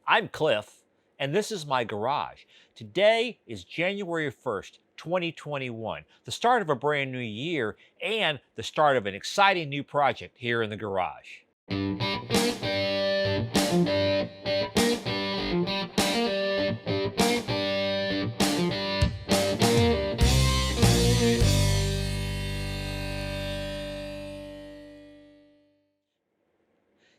I'm Cliff, and this is my garage. Today is January 1st, 2021, the start of a brand new year and the start of an exciting new project here in the garage.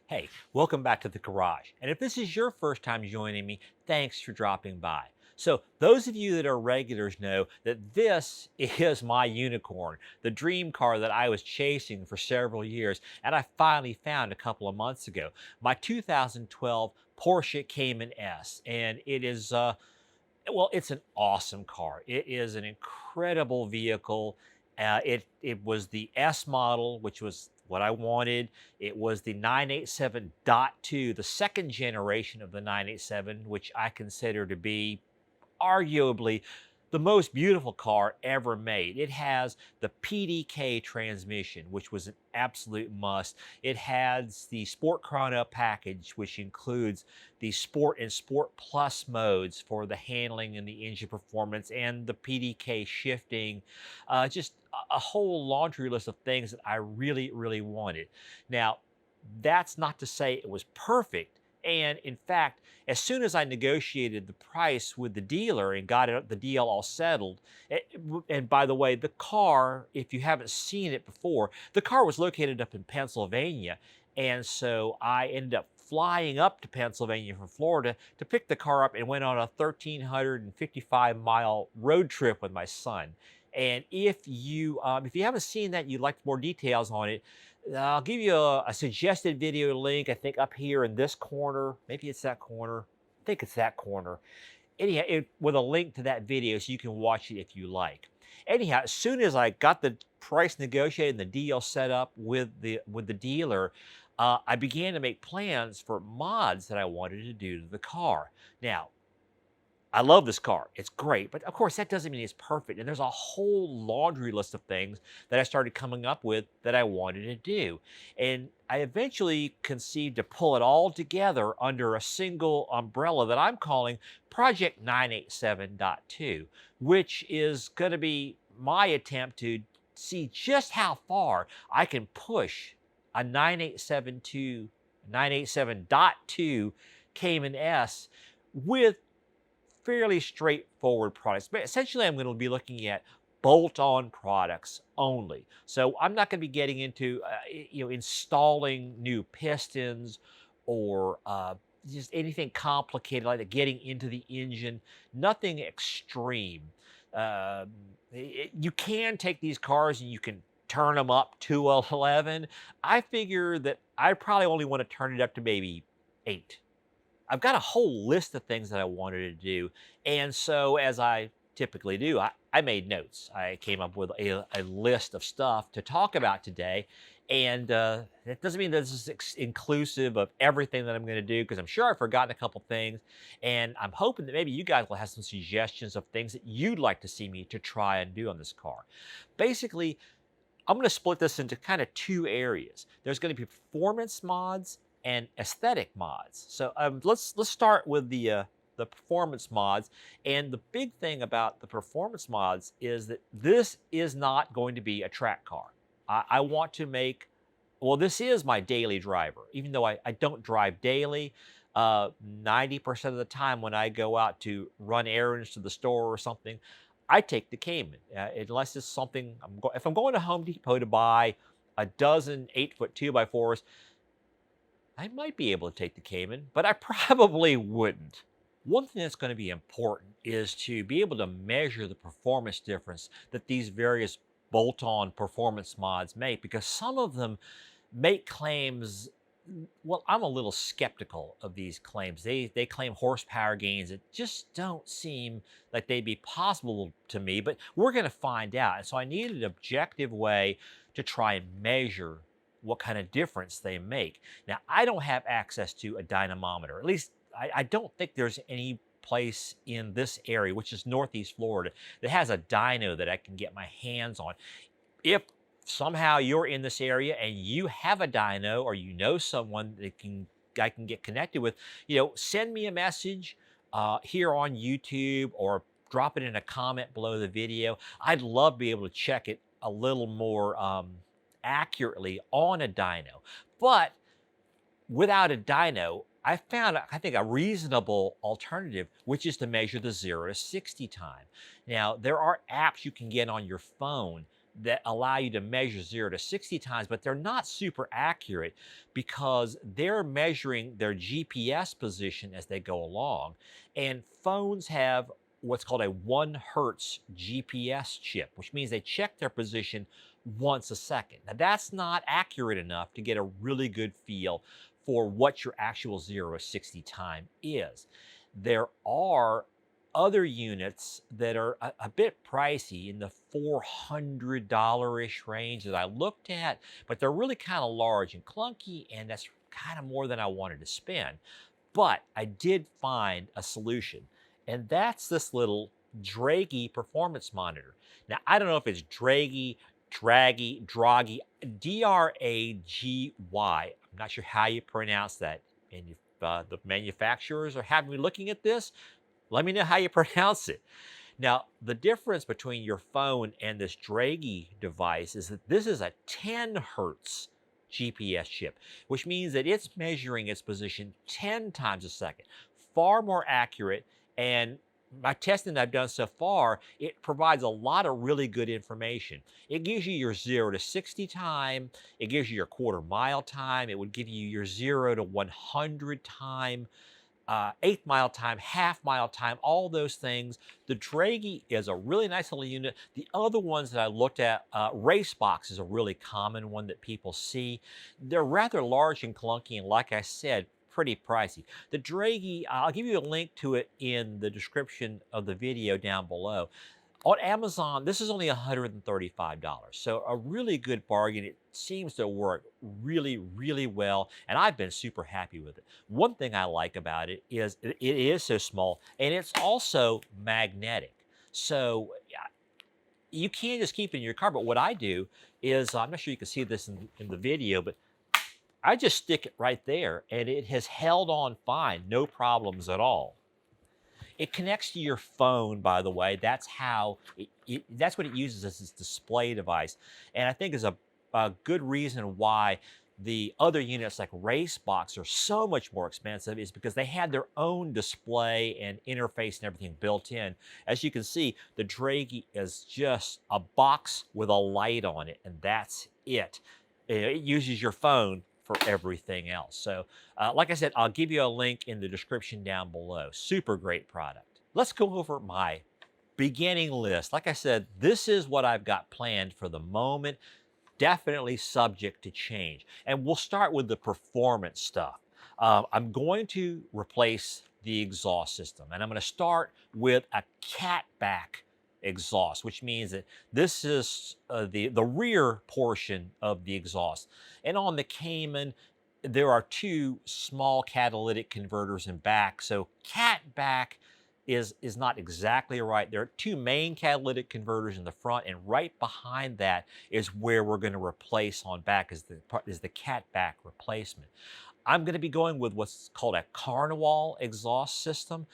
Hey, welcome back to the garage. And if this is your first time joining me, thanks for dropping by. So, those of you that are regulars know that this is my unicorn, the dream car that I was chasing for several years, and I finally found a couple of months ago. My 2012 Porsche Cayman S, and it is well, it's an awesome car. It is an incredible vehicle. It was the S model, which was what I wanted. It was the 987.2, the second generation of the 987, which I consider to be arguably the most beautiful car ever made. It has the PDK transmission, which was an absolute must. It has the Sport Chrono package, which includes the Sport and Sport Plus modes for the handling and the engine performance and the PDK shifting. Just a whole laundry list of things that I really, really wanted. Now, that's not to say it was perfect. And in fact, as soon as I negotiated the price with the dealer and got the deal all settled, and by the way, the car, if you haven't seen it before, the car was located up in Pennsylvania. And so I ended up flying up to Pennsylvania from Florida to pick the car up and went on a 1,355-mile road trip with my son. And if you haven't seen that, you'd like more details on it, I'll give you a suggested video link, I think up here in this corner. Maybe it's that corner. I think it's that corner. Anyhow, with a link to that video so you can watch it if you like. Anyhow, as soon as I got the price negotiated and the deal set up with the dealer, I began to make plans for mods that I wanted to do to the car. Now, I love this car. It's great. But of course, that doesn't mean it's perfect. And there's a whole laundry list of things that I started coming up with that I wanted to do. And I eventually conceived to pull it all together under a single umbrella that I'm calling Project 987.2, which is going to be my attempt to see just how far I can push a 987.2 Cayman S with fairly straightforward products. But essentially, I'm going to be looking at bolt-on products only. So I'm not going to be getting into installing new pistons or just anything complicated like that, getting into the engine. Nothing extreme. You can take these cars and you can turn them up to 11. I figure that I probably only want to turn it up to maybe 8. I've got a whole list of things that I wanted to do. And so, as I typically do, I made notes. I came up with a list of stuff to talk about today. And it doesn't mean that this is inclusive of everything that I'm going to do, because I'm sure I've forgotten a couple things. And I'm hoping that maybe you guys will have some suggestions of things that you'd like to see me to try and do on this car. Basically, I'm going to split this into kind of two areas. There's going to be performance mods and aesthetic mods. So let's start with the performance mods. And the big thing about the performance mods is that this is not going to be a track car. I want to make, well, this is my daily driver, even though I don't drive daily. 90% of the time when I go out to run errands to the store or something, I take the Cayman, unless it's something, if I'm going to Home Depot to buy a dozen 8-foot 2x4s, I might be able to take the Cayman, but I probably wouldn't. One thing that's going to be important is to be able to measure the performance difference that these various bolt-on performance mods make, because some of them make claims. Well, I'm a little skeptical of these claims. They claim horsepower gains that just don't seem like they'd be possible to me, but we're going to find out. And so I need an objective way to try and measure what kind of difference they make. Now, I don't have access to a dynamometer. At least I don't think there's any place in this area, which is Northeast Florida, that has a dyno that I can get my hands on. If somehow you're in this area and you have a dyno, or you know someone that can I can get connected with, send me a message here on YouTube, or drop it in a comment below the video. I'd love to be able to check it a little more accurately on a dyno. But without a dyno, I found, I think, a reasonable alternative, which is to measure the 0 to 60 time. Now, there are apps you can get on your phone that allow you to measure 0 to 60 times, but they're not super accurate because they're measuring their GPS position as they go along. And phones have what's called a 1 hertz GPS chip, which means they check their position once a second. Now, that's not accurate enough to get a really good feel for what your actual 0 to 60 time is. There are other units that are a bit pricey, in the $400-ish range, that I looked at, but they're really kind of large and clunky, and that's kind of more than I wanted to spend. But I did find a solution, and that's this little Draghi performance monitor. Now, I don't know if it's Draghi, Draghi, D-R-A-G-Y. I'm not sure how you pronounce that. And if the manufacturers are having me looking at this, let me know how you pronounce it. Now, the difference between your phone and this Draghi device is that this is a 10 hertz GPS chip, which means that it's measuring its position 10 times a second, far more accurate. And my testing that I've done so far, it provides a lot of really good information. It gives you your 0 to 60 time, it gives you your quarter mile time, it would give you your 0 to 100 time, eighth mile time, half mile time, all those things. The Draghi is a really nice little unit. The other ones that I looked at, Racebox is a really common one that people see. They're rather large and clunky, and like I said, pretty pricey. The Draghi, I'll give you a link to it in the description of the video down below. On Amazon, this is only $135, so a really good bargain. It seems to work really, really well, and I've been super happy with it. One thing I like about it is so small, and it's also magnetic. So you can't just keep it in your car, but what I do is, I'm not sure you can see this in the video, but I just stick it right there, and it has held on fine, no problems at all. It connects to your phone, by the way. That's how that's what it uses as its display device. And I think is a good reason why the other units like Racebox are so much more expensive, is because they had their own display and interface and everything built in. As you can see, the Draghi is just a box with a light on it, and that's it. It uses your phone for everything else. So like I said, I'll give you a link in the description down below. Super great product. Let's go over my beginning list. Like I said, this is what I've got planned for the moment, definitely subject to change. And we'll start with the performance stuff. I'm going to replace the exhaust system, and I'm going to start with a catback exhaust, which means that this is the rear portion of the exhaust. And on the Cayman, there are 2 small catalytic converters in back, so catback is not exactly right. There are 2 main catalytic converters in the front, and right behind that is where we're going to replace on back, is the catback replacement. I'm going to be going with what's called a Carnival exhaust system.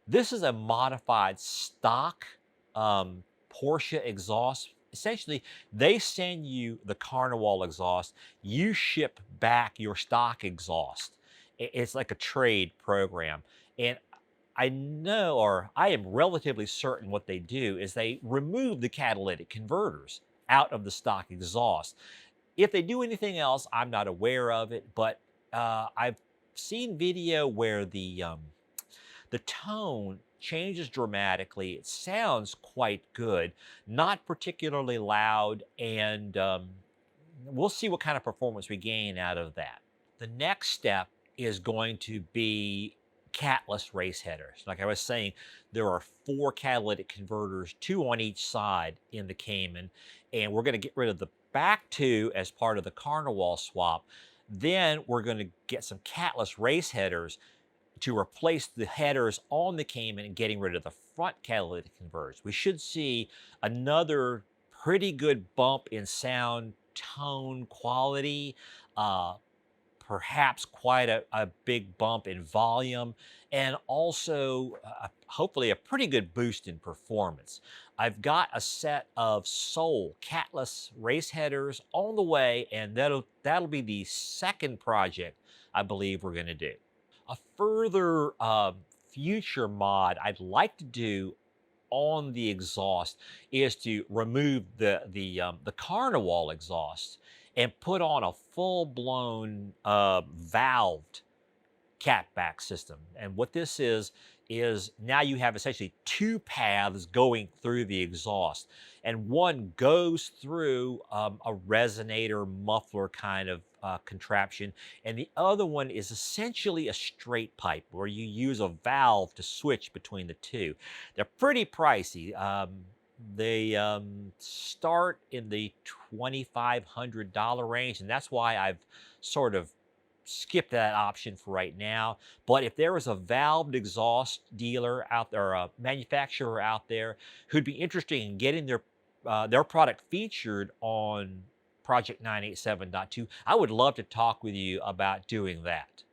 This is a modified stock Porsche exhaust. Essentially, they send you the Carnival exhaust. You ship back your stock exhaust. It's like a trade program. And I know, or I am relatively certain, what they do is they remove the catalytic converters out of the stock exhaust. If they do anything else, I'm not aware of it, but I've seen video where the tone changes dramatically. It sounds quite good, not particularly loud, and we'll see what kind of performance we gain out of that. The next step is going to be catless race headers. Like I was saying, there are 4 catalytic converters, 2 on each side in the Cayman, and we're going to get rid of the back 2 as part of the Carnival swap. Then we're going to get some catless race headers to replace the headers on the Cayman and getting rid of the front catalytic converters. We should see another pretty good bump in sound, tone, quality, perhaps quite a big bump in volume, and also hopefully a pretty good boost in performance. I've got a set of Soul catless race headers on the way, and that'll be the second project I believe we're going to do. A further future mod I'd like to do on the exhaust is to remove the Carnival exhaust and put on a full-blown valved catback system. And what this is now you have essentially two paths going through the exhaust, and one goes through a resonator muffler kind of contraption, and the other one is essentially a straight pipe where you use a valve to switch between the two. They're pretty pricey. They start in the $2,500 range, and that's why I've sort of skip that option for right now. But if there was a valved exhaust dealer out there, or a manufacturer out there who'd be interested in getting their product featured on Project 987.2, I would love to talk with you about doing that.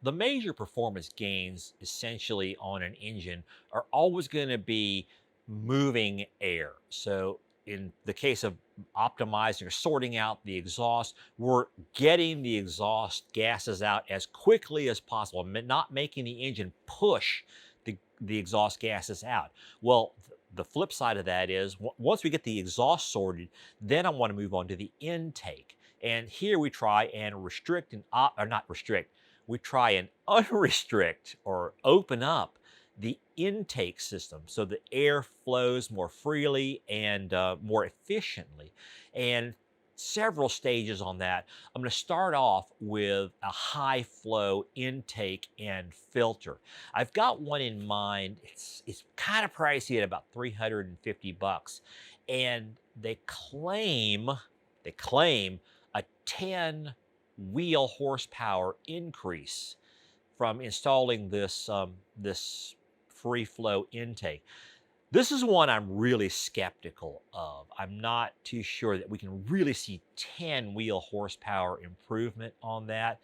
The major performance gains essentially on an engine are always going to be moving air. So in the case of optimizing or sorting out the exhaust, we're getting the exhaust gases out as quickly as possible, not making the engine push the exhaust gases out. Well, the flip side of that is once we get the exhaust sorted, then I want to move on to the intake. And here we try and restrict or not restrict, we try and unrestrict or open up the intake system so the air flows more freely and more efficiently. And several stages on that. I'm going to start off with a high flow intake and filter. I've got one in mind. It's kind of pricey at about 350 bucks, and they claim a 10 wheel horsepower increase from installing this free flow intake. This is one I'm really skeptical of. I'm not too sure that we can really see 10 wheel horsepower improvement on that,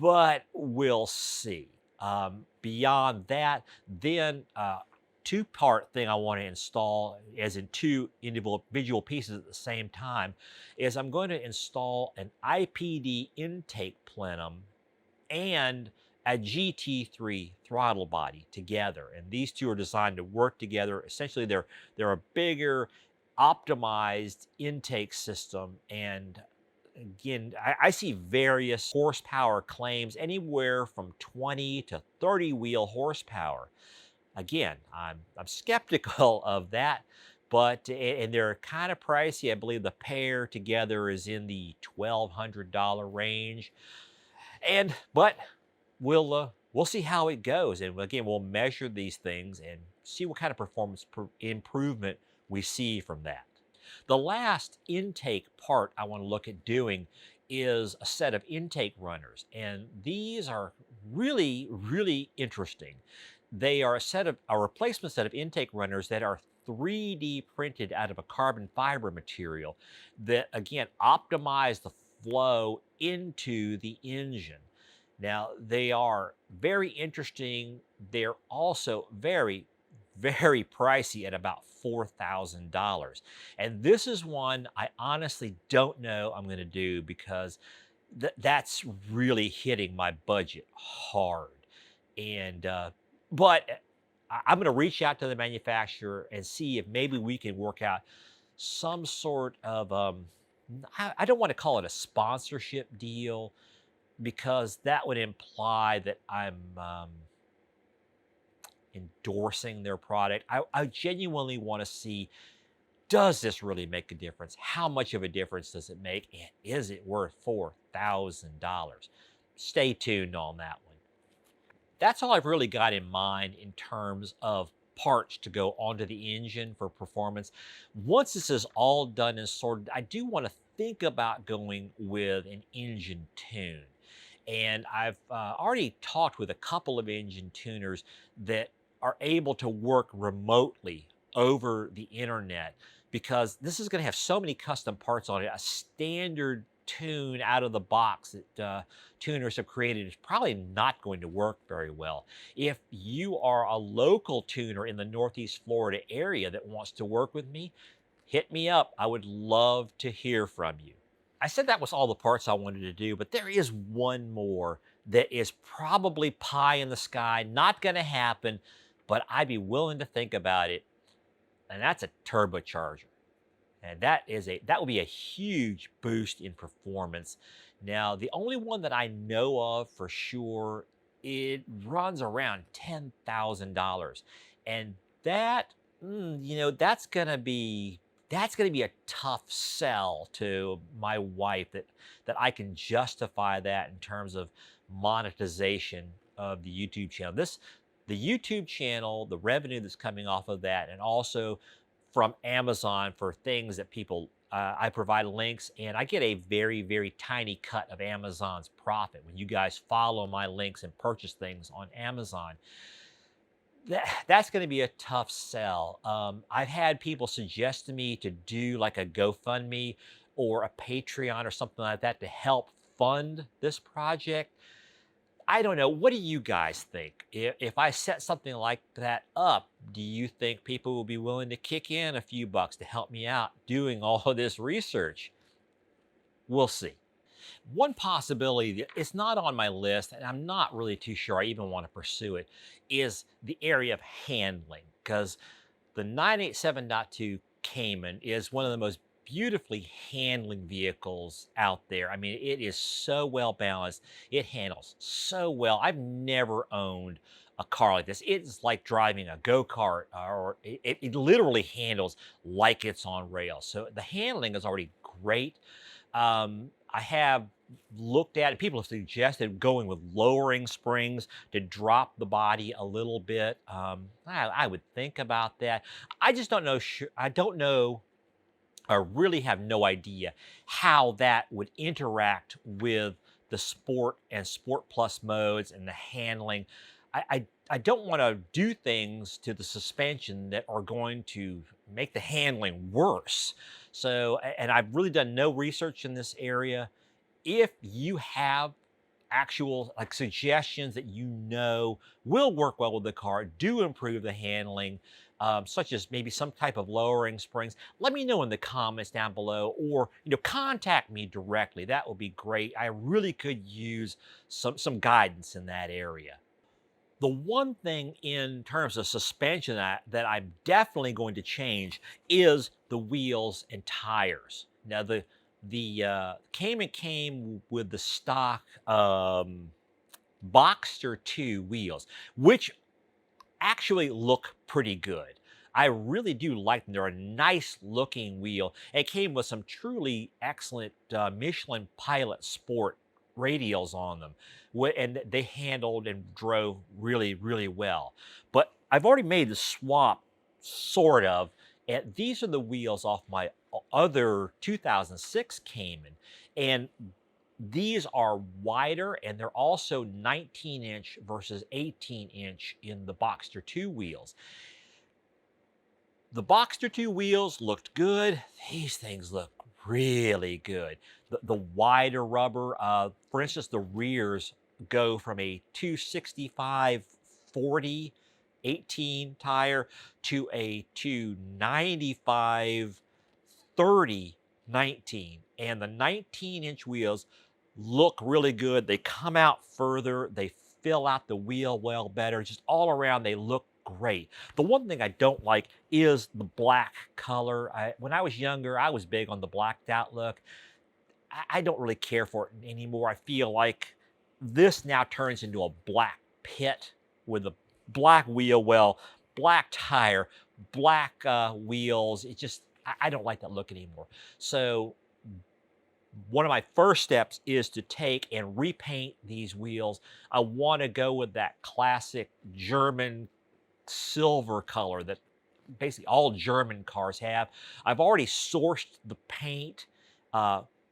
but we'll see. Beyond that, then two-part thing I want to install, as in two individual pieces at the same time, is I'm going to install an IPD intake plenum and a GT3 throttle body together. And these two are designed to work together. Essentially, they're a bigger, optimized intake system. And again, I see various horsepower claims anywhere from 20 to 30 wheel horsepower. Again, I'm skeptical of that, but and they're kind of pricey. I believe the pair together is in the $1,200 range. But we'll see how it goes, and again, we'll measure these things and see what kind of performance improvement we see from that. The last intake part I want to look at doing is a set of intake runners, and these are really, really interesting. They are a replacement set of intake runners that are 3D printed out of a carbon fiber material that again optimize the flow into the engine. Now, they are very interesting. They're also very, very pricey at about $4,000. And this is one I honestly don't know I'm going to do because that's really hitting my budget hard. And, but I'm going to reach out to the manufacturer and see if maybe we can work out some sort of, I don't want to call it a sponsorship deal, because that would imply that I'm endorsing their product. I genuinely want to see, does this really make a difference? How much of a difference does it make? And is it worth $4,000? Stay tuned on that one. That's all I've really got in mind in terms of parts to go onto the engine for performance. Once this is all done and sorted, I do want to think about going with an engine tune. And I've already talked with a couple of engine tuners that are able to work remotely over the internet, because this is going to have so many custom parts on it. A standard tune out of the box that tuners have created is probably not going to work very well. If you are a local tuner in the Northeast Florida area that wants to work with me, hit me up. I would love to hear from you. I said that was all the parts I wanted to do, but there is one more that is probably pie in the sky, not going to happen, but I'd be willing to think about it, and that's a turbocharger. And that will be a huge boost in performance. Now, the only one that I know of for sure, it runs around $10,000, and that, that's gonna be a tough sell to my wife that I can justify that in terms of monetization of the YouTube channel. The YouTube channel, the revenue that's coming off of that, and also from Amazon for things that people, I provide links and I get a very, very tiny cut of Amazon's profit when you guys follow my links and purchase things on Amazon. That's going to be a tough sell. I've had people suggest to me to do like a GoFundMe or a Patreon or something like that to help fund this project. I don't know. What do you guys think? If I set something like that up, do you think people will be willing to kick in a few bucks to help me out doing all of this research? We'll see. One possibility that it's not on my list, and I'm not really too sure I even want to pursue it, is the area of handling. Because the 987.2 Cayman is one of the most beautifully handling vehicles out there. I mean, it is so well balanced. It handles so well. I've never owned a car like this. It's like driving a go-kart, or it literally handles like it's on rails. So the handling is already great. I have looked at it. People have suggested going with lowering springs to drop the body a little bit. I would think about that. I just don't know. I don't know. I really have no idea how that would interact with the Sport and Sport Plus modes and the handling. I don't want to do things to the suspension that are going to make the handling worse. So, and I've really done no research in this area. If you have actual like suggestions that you know will work well with the car, do improve the handling, such as maybe some type of lowering springs, let me know in the comments down below, or contact me directly. That would be great. I really could use some guidance in that area. The one thing in terms of suspension that I'm definitely going to change is the wheels and tires. Now, the Cayman came with the stock Boxster 2 wheels, which actually look pretty good. I really do like them. They're a nice looking wheel. It came with some truly excellent Michelin Pilot Sport radials on them, and they handled and drove really, really well. But I've already made the swap, sort of, and these are the wheels off my other 2006 Cayman, and these are wider, and they're also 19-inch versus 18-inch in the Boxster 2 wheels. The Boxster 2 wheels looked good. These things look really good. The wider rubber, for instance, the rears go from a 265/40 18 tire to a 295/30 19. And the 19-inch wheels look really good. They come out further. They fill out the wheel well better. Just all around, they look great. The one thing I don't like is the black color. When I was younger, I was big on the blacked out look. I don't really care for it anymore. I feel like this now turns into a black pit with a black wheel well, black tire, black wheels. It just, I don't like that look anymore. So one of my first steps is to take and repaint these wheels. I want to go with that classic German silver color that basically all German cars have. I've already sourced the paint.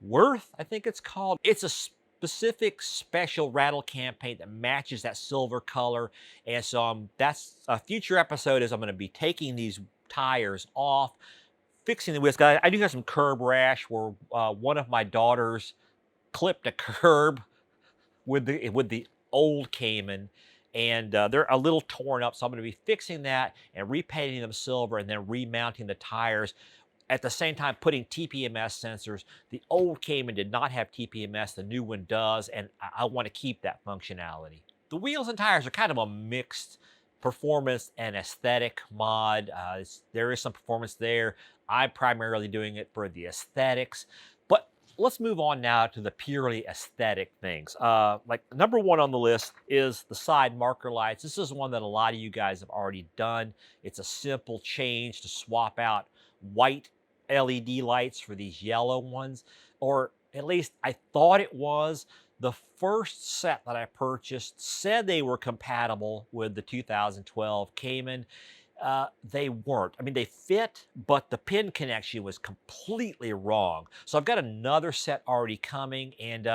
Worth, I think it's called. It's a specific special rattle can paint that matches that silver color. And so that's a future episode, is I'm going to be taking these tires off, fixing the wheels. I do have some curb rash where one of my daughters clipped a curb with the old Cayman, and they're a little torn up. So I'm going to be fixing that and repainting them silver, and then remounting the tires. At the same time, putting TPMS sensors. The old Cayman did not have TPMS. The new one does, and I want to keep that functionality. The wheels and tires are kind of a mixed performance and aesthetic mod. There is some performance there. I'm primarily doing it for the aesthetics. But let's move on now to the purely aesthetic things. Like number one on the list is the side marker lights. This is one that a lot of you guys have already done. It's a simple change to swap out white LED lights for these yellow ones, or at least I thought it was. The first set that I purchased said they were compatible with the 2012 Cayman. They weren't. I mean, they fit, but the pin connection was completely wrong. So I've got another set already coming, and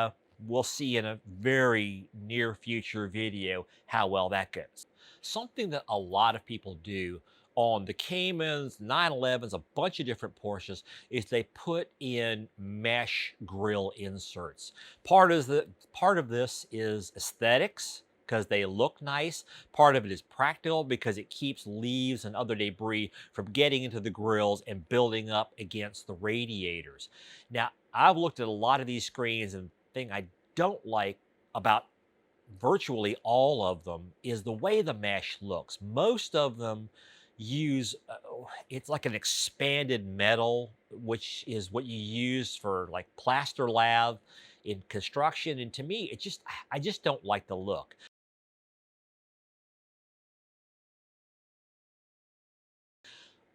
we'll see in a very near future video how well that goes. Something that a lot of people do on the Caymans, 911s, a bunch of different Porsches, is they put in mesh grille inserts. Part of this is aesthetics, because they look nice. Part of it is practical, because it keeps leaves and other debris from getting into the grills and building up against the radiators. Now, I've looked at a lot of these screens, and the thing I don't like about virtually all of them is the way the mesh looks. Most of them use it's like an expanded metal, which is what you use for like plaster lath in construction, and to me I just don't like the look.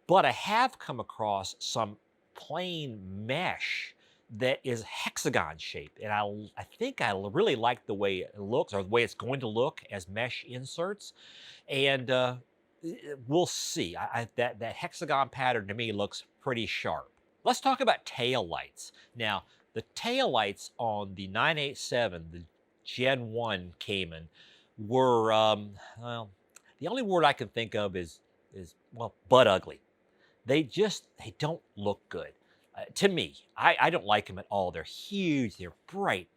But I have come across some plain mesh that is hexagon shaped, and I think I really like the way it looks, or the way it's going to look as mesh inserts. And we'll see. That hexagon pattern to me looks pretty sharp. Let's talk about tail lights. Now, the tail lights on the 987, the Gen 1 Cayman, were well, the only word I can think of is well, butt ugly. They don't look good. To me, I don't like them at all. They're huge, they're bright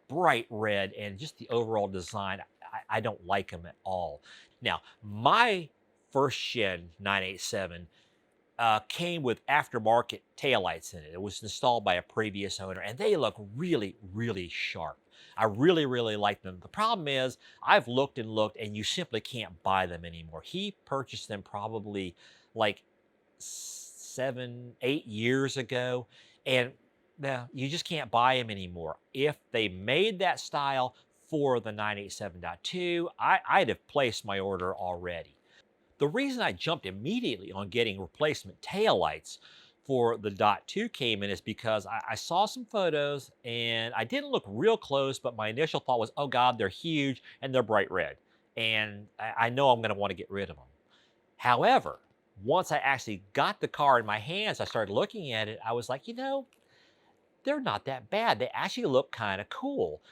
red, and just the overall design, I don't like them at all. Now, my first gen 987 came with aftermarket taillights in it. It was installed by a previous owner, and they look really sharp. I really like them. The problem is, I've looked and looked, and you simply can't buy them anymore. He purchased them probably like 7, 8 years ago, and now you just can't buy them anymore. If they made that style for the 987.2, I'd have placed my order already. The reason I jumped immediately on getting replacement taillights for the .2 Cayman is because I saw some photos, and I didn't look real close, but my initial thought was, oh God, they're huge and they're bright red. And I know I'm going to want to get rid of them. However, once I actually got the car in my hands, I started looking at it, I was like, you know, they're not that bad. They actually look kind of cool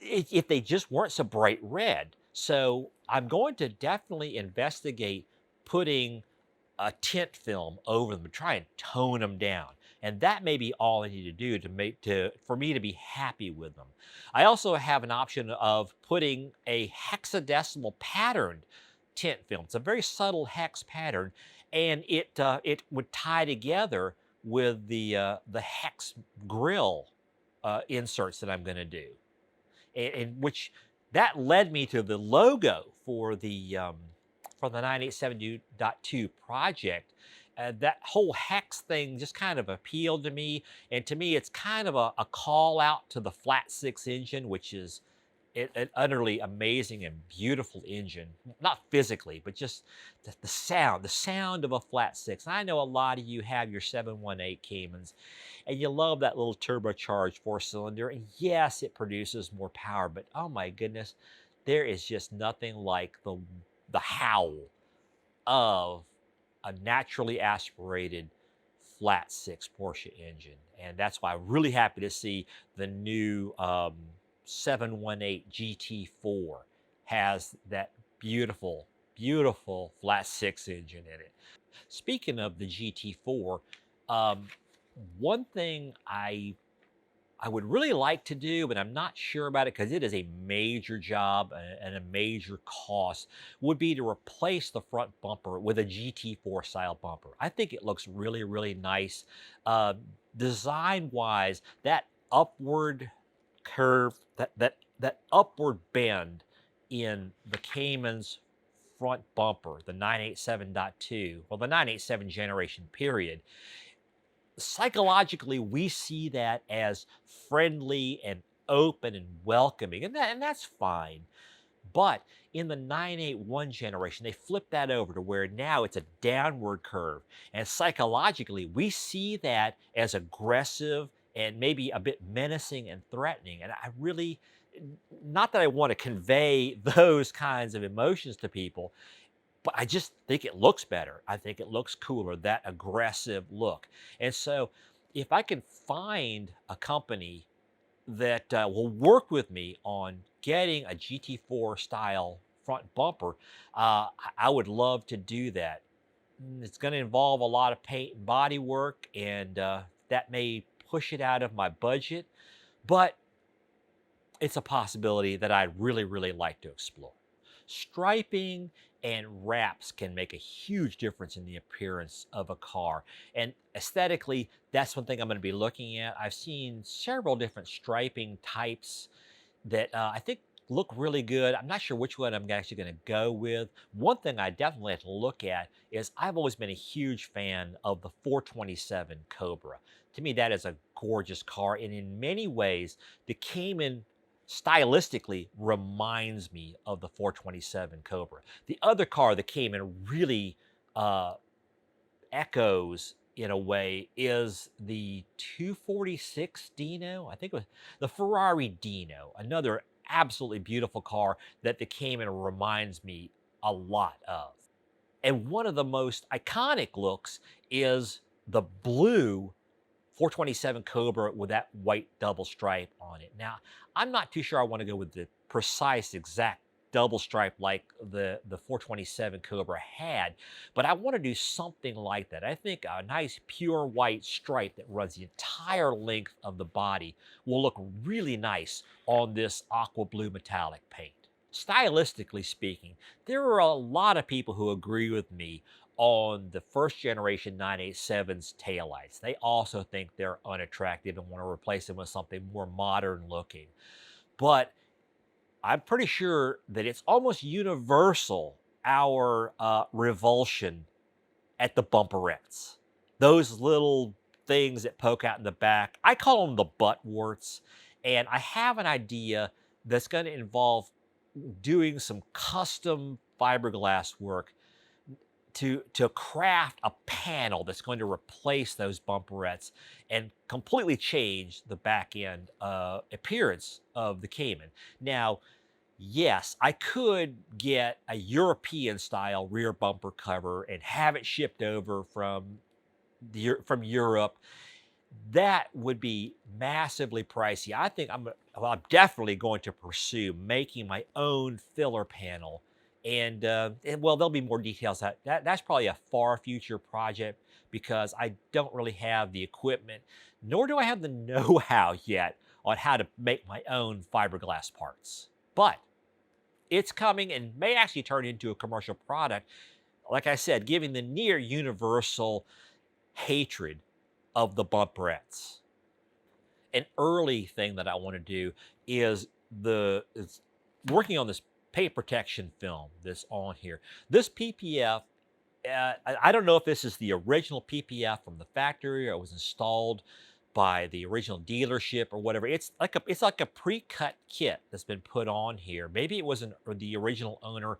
if they just weren't so bright red. So I'm going to definitely investigate putting a tint film over them, try and tone them down. And that may be all I need to do for me to be happy with them. I also have an option of putting a hexadecimal patterned tint film. It's a very subtle hex pattern, and it would tie together with the hex grill inserts that I'm going to do, and which that led me to the logo for the 987.2 project. That whole hex thing just kind of appealed to me, and to me it's kind of a call out to the flat six engine, which is an utterly amazing and beautiful engine. Not physically, but just the sound of a flat six. And I know a lot of you have your 718 Caymans, and you love that little turbocharged 4-cylinder. And yes, it produces more power, but oh my goodness, there is just nothing like the howl of a naturally aspirated flat six Porsche engine. And that's why I'm really happy to see the new 718 GT4 has that beautiful flat six engine in it. Speaking of the GT4, one thing I I would really like to do, but I'm not sure about it because it is a major job and a major cost, would be to replace the front bumper with a GT4 style bumper. I think it looks really, really nice. Uh, Design wise, that upward curve, that upward bend in the Cayman's front bumper, the 987.2, well, the 987 generation period, psychologically we see that as friendly and open and welcoming, and that's fine. But in the 981 generation, they flipped that over to where now it's a downward curve, and psychologically we see that as aggressive and maybe a bit menacing and threatening. And I really, not that I want to convey those kinds of emotions to people, but I just think it looks better. I think it looks cooler, that aggressive look. And so if I can find a company that will work with me on getting a GT4 style front bumper, I would love to do that. It's going to involve a lot of paint and body work, and that may push it out of my budget, but it's a possibility that I'd really, really like to explore. Striping and wraps can make a huge difference in the appearance of a car. And aesthetically, that's one thing I'm going to be looking at. I've seen several different striping types that I think look really good. I'm not sure which one I'm actually going to go with. One thing I definitely have to look at is I've always been a huge fan of the 427 Cobra. To me, that is a gorgeous car. And in many ways, the Cayman stylistically reminds me of the 427 Cobra. The other car, the Cayman, really echoes in a way is the 246 Dino. I think it was the Ferrari Dino, another absolutely beautiful car that the Cayman reminds me a lot of. And one of the most iconic looks is the blue 427 Cobra with that white double stripe on it. Now, I'm not too sure I want to go with the precise exact double stripe like the 427 Cobra had, but I want to do something like that. I think a nice pure white stripe that runs the entire length of the body will look really nice on this aqua blue metallic paint. Stylistically speaking, there are a lot of people who agree with me on the first generation 987's taillights. They also think they're unattractive and want to replace them with something more modern looking. But I'm pretty sure that it's almost universal, our revulsion at the bumperettes. Those little things that poke out in the back. I call them the butt warts. And I have an idea that's going to involve doing some custom fiberglass work to craft a panel that's going to replace those bumperettes and completely change the back end appearance of the Cayman. Now, yes, I could get a European style rear bumper cover and have it shipped over from Europe. That would be massively pricey. I think I'm definitely going to pursue making my own filler panel. And well, there'll be more details. That's probably a far future project because I don't really have the equipment, nor do I have the know-how yet on how to make my own fiberglass parts. But it's coming and may actually turn into a commercial product. Like I said, giving the near universal hatred of the bumperettes. An early thing that I want to do is working on this paint protection film that's on here. This PPF, I don't know if this is the original PPF from the factory or it was installed by the original dealership or whatever. It's like a pre-cut kit that's been put on here. Maybe it wasn't the original owner.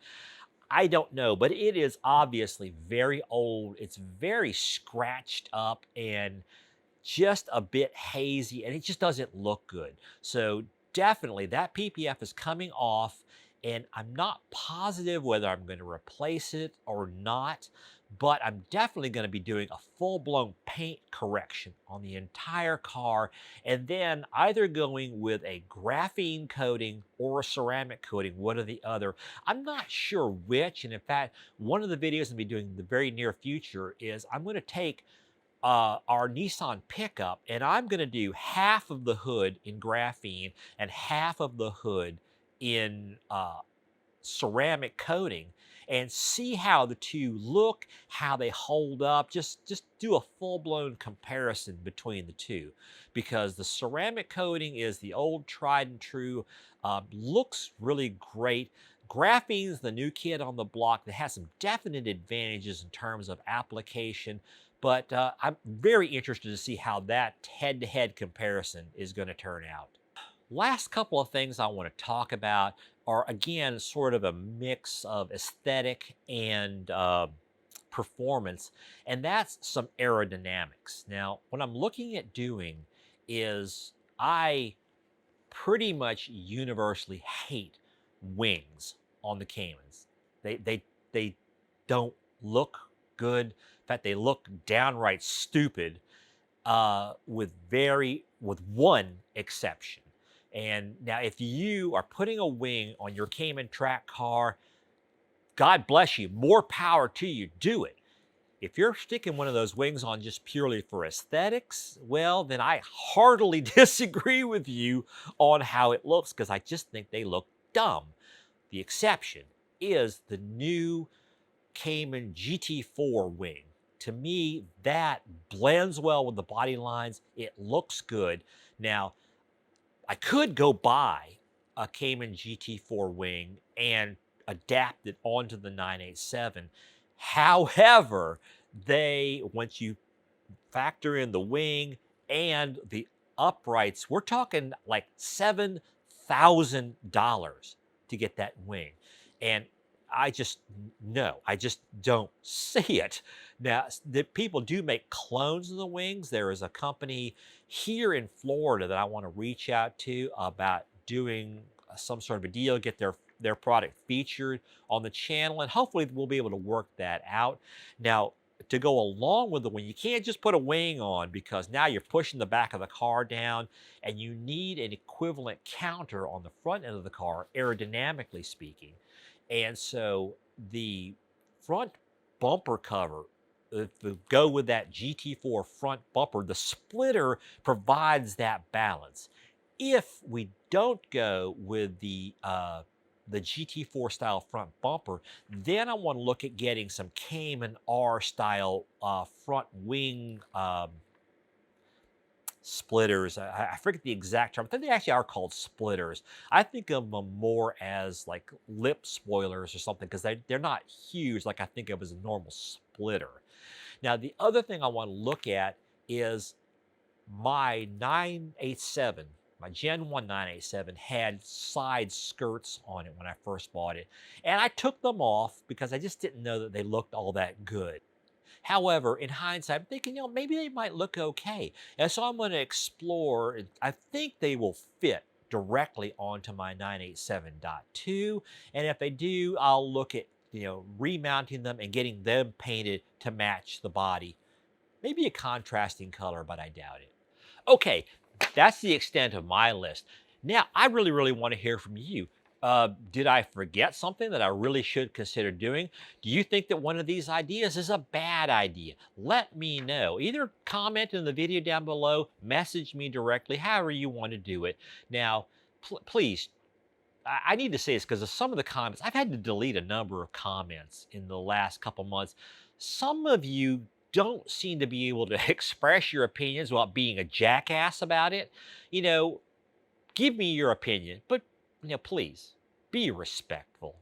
I don't know, but it is obviously very old. It's very scratched up and just a bit hazy, and it just doesn't look good. So definitely that PPF is coming off, and I'm not positive whether I'm going to replace it or not, but I'm definitely going to be doing a full-blown paint correction on the entire car, and then either going with a graphene coating or a ceramic coating, one or the other. I'm not sure which, and in fact, one of the videos I'm going to be doing in the very near future is I'm going to take our Nissan pickup, and I'm going to do half of the hood in graphene and half of the hood in ceramic coating, and see how the two look, how they hold up. Just do a full-blown comparison between the two, because the ceramic coating is the old tried and true, looks really great. Graphene's the new kid on the block that has some definite advantages in terms of application, but I'm very interested to see how that head-to-head comparison is going to turn out. Last couple of things I want to talk about are, again, sort of a mix of aesthetic and performance, and that's some aerodynamics. Now, what I'm looking at doing is I pretty much universally hate wings on the Caymans. They don't look good. In fact, they look downright stupid, with one exception. And now, if you are putting a wing on your Cayman track car, God bless you, more power to you, do it. If you're sticking one of those wings on just purely for aesthetics, well, then I heartily disagree with you on how it looks, because I just think they look dumb. The exception is the new Cayman GT4 wing. To me, that blends well with the body lines. It looks good. Now, I could go buy a Cayman GT4 wing and adapt it onto the 987. However, once you factor in the wing and the uprights, we're talking like $7,000 to get that wing. And I just don't see it. Now, the people do make clones of the wings. There is a company here in Florida that I want to reach out to about doing some sort of a deal, get their product featured on the channel, and hopefully we'll be able to work that out. Now, to go along with the wing, you can't just put a wing on, because now you're pushing the back of the car down, and you need an equivalent counter on the front end of the car, aerodynamically speaking. And so the front bumper cover, if we go with that GT4 front bumper, the splitter provides that balance. If we don't go with the GT4 style front bumper, then I want to look at getting some Cayman R style front wing splitters. I forget the exact term. I think they actually are called splitters. I think of them more as like lip spoilers or something, because they're not huge like I think of as a normal splitter. Now, the other thing I want to look at is my 987. My Gen 1 987 had side skirts on it when I first bought it, and I took them off because I just didn't know that they looked all that good. However, in hindsight, I'm thinking, maybe they might look okay. And so I'm going to explore. I think they will fit directly onto my 987.2. And if they do, I'll look at, remounting them and getting them painted to match the body. Maybe a contrasting color, but I doubt it. Okay, that's the extent of my list. Now, I really, really want to hear from you. Did I forget something that I really should consider doing? Do you think that one of these ideas is a bad idea? Let me know. Either comment in the video down below, message me directly, however you want to do it. Now, please, I need to say this because of some of the comments. I've had to delete a number of comments in the last couple months. Some of you don't seem to be able to express your opinions without being a jackass about it. Give me your opinion, but please be respectful.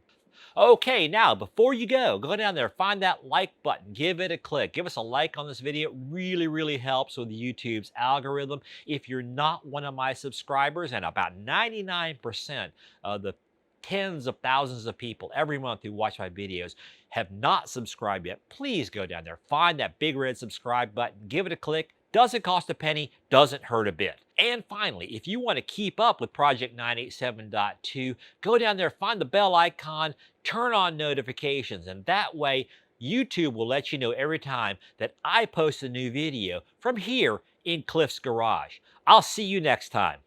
Okay, now before you go down there, find that like button, give it a click, give us a like on this video. It really, really helps with YouTube's algorithm. If you're not one of my subscribers, and about 99% of the tens of thousands of people every month who watch my videos have not subscribed yet, please go down there, find that big red subscribe button, give it a click. Doesn't cost a penny, doesn't hurt a bit. And finally, if you want to keep up with Project 987.2, go down there, find the bell icon, turn on notifications, and that way YouTube will let you know every time that I post a new video from here in Cliff's Garage. I'll see you next time.